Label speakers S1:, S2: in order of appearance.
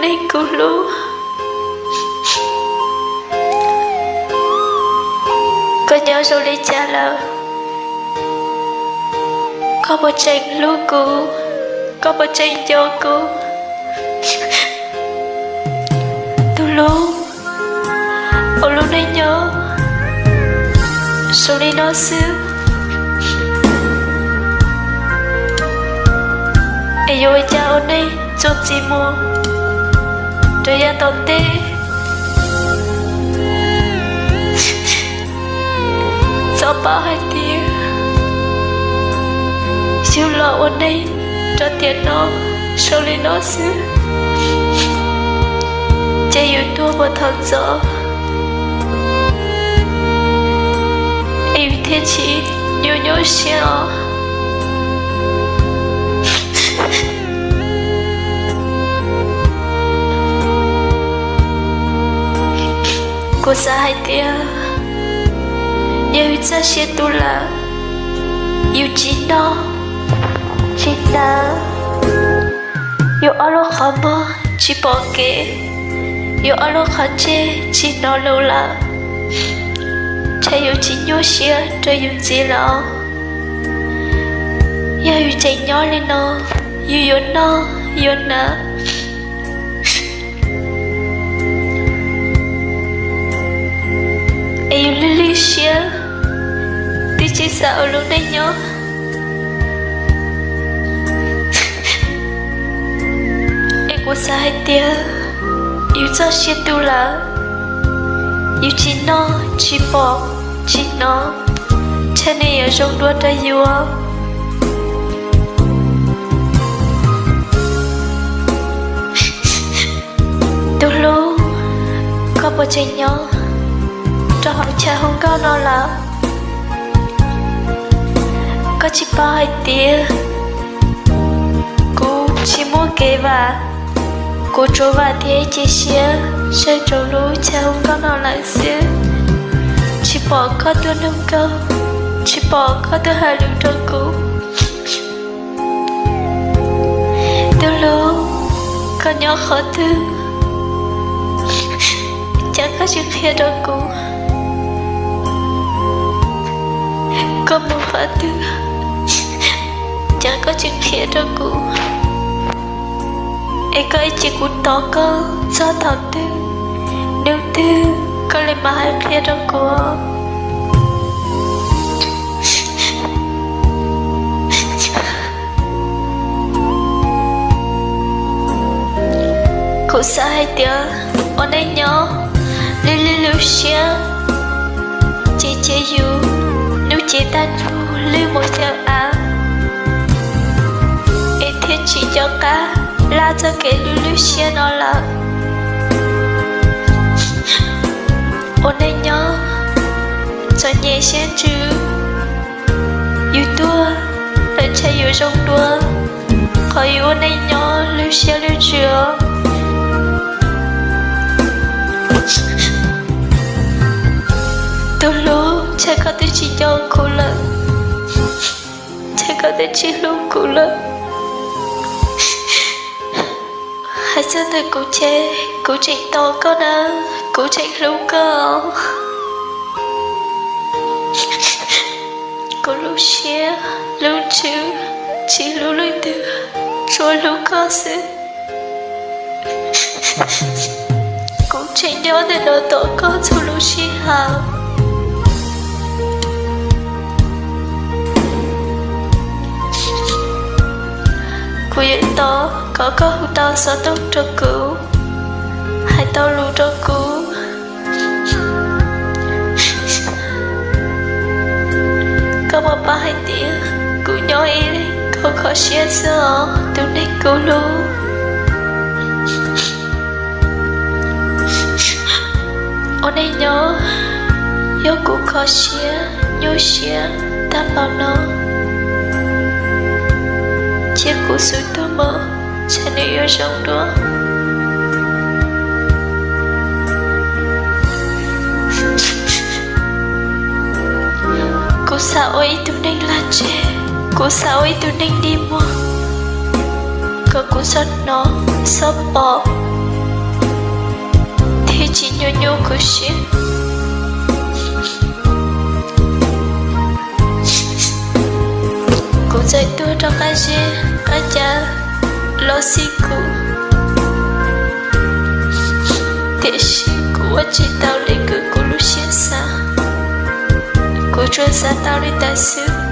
S1: nên cô luôn. Có nhớ rồi đi trả lời. Có một tranh lưu cô, có một tranh cho cô. Tôi luôn, tôi luôn nên nhớ. Rồi đi nói xưa. Ê dô cha ôn đi, chốt gì mua. Rồi ra tổn tê. Sao bảo hai tiếng. Siêu lọ ôn đi, cho tiền nó, rồi đi nói xưa. Chả yêu thua một thật rõ. Yêu thế chị, yêu nhớ xeo. Cô xa hai tia. Yêu cha xe tu là yêu chị nó. Chị ta yêu ở lúc khó mơ, chị bỏ kể. Yêu ở lúc khó chê, chị nó lâu là. Chả yêu chị nhớ xe, cho yêu chị lọ. Yêu chạy nhỏ lên nó, yêu nó, yêu nó. Yêu lili xe, thì chị sao luôn đấy nhớ. Em có sai tia, yêu cho xe tu là. Yêu chị nó, chị bỏ, chị nó. Cha này ở trong đua ra yêu á. Từ lúc có một tranh nhỏ. Cho họ cha không có nó là. Có chị ba hai tia. Cô chỉ muốn kể và. Cô trô và thế chị xia. Sẽ trô lũ cha không có nó lại xia. Chị bỏ có tôi nâng cơ. Chị bỏ có tôi hai lượng trong cô. Từ lúc có nhỏ khó thương. Chẳng có chuyện kia đâu cô. Có một phá tư. Chẳng có chuyện kia đâu cô. Ê có chị cũng tỏ cơ. Do thật tư. Nếu tư có lấy mà hai kia đâu cô. Cô xa hai tía. Ôn ấy nhỏ. Lưu lưu lưu xe. Chị chế dù. Nếu chị ta thu lưu một giờ á. Ê thiết chị cho cá. Là cho kể lưu lưu xe nó là. Ôn ấy nhỏ. Cho nhẹ xe chứ. Yêu tua. Lần chạy yêu trong đua. Khỏi yêu ôn ấy nhỏ. Lưu xe lưu chữa. Từ lúc cha có thể chỉ cho cô là. Cha có thể chỉ lúc cô là. Hãy cho tôi cô chạy to có nè. Cô chạy lúc cơ. Cô lúc xe, lúc chữ. Chỉ lúc lưu tư. Rồi lúc có sự. Cô chạy nhỏ để nó tổ có cho lúc xe hào. Cô dạy to có hữu tao sao tốt cho cứu. Hai tao lưu cho cứu. Có một ba hai tía. Cô nhỏ ý cô khó xe sơ. Tôi nên cứu lưu. Ôn ấy nhớ. Yêu cô khó xe. Nhô xe. Ta bảo nó. Chiếc của suy tôi mơ. Cha nữ yêu trong đó. Cô sao ấy tôi nên là trẻ. Cô sao ấy tôi nên đi mua. Có cô rất nó. Sắp bỏ. nyonyo kushi Ku dạy tôi trong cái gì Cả cha lo xí cụ Tiết sĩ của chị tao lấy cứ cụ lúc xuyên xa Cụ cho xa tao đi tài xứ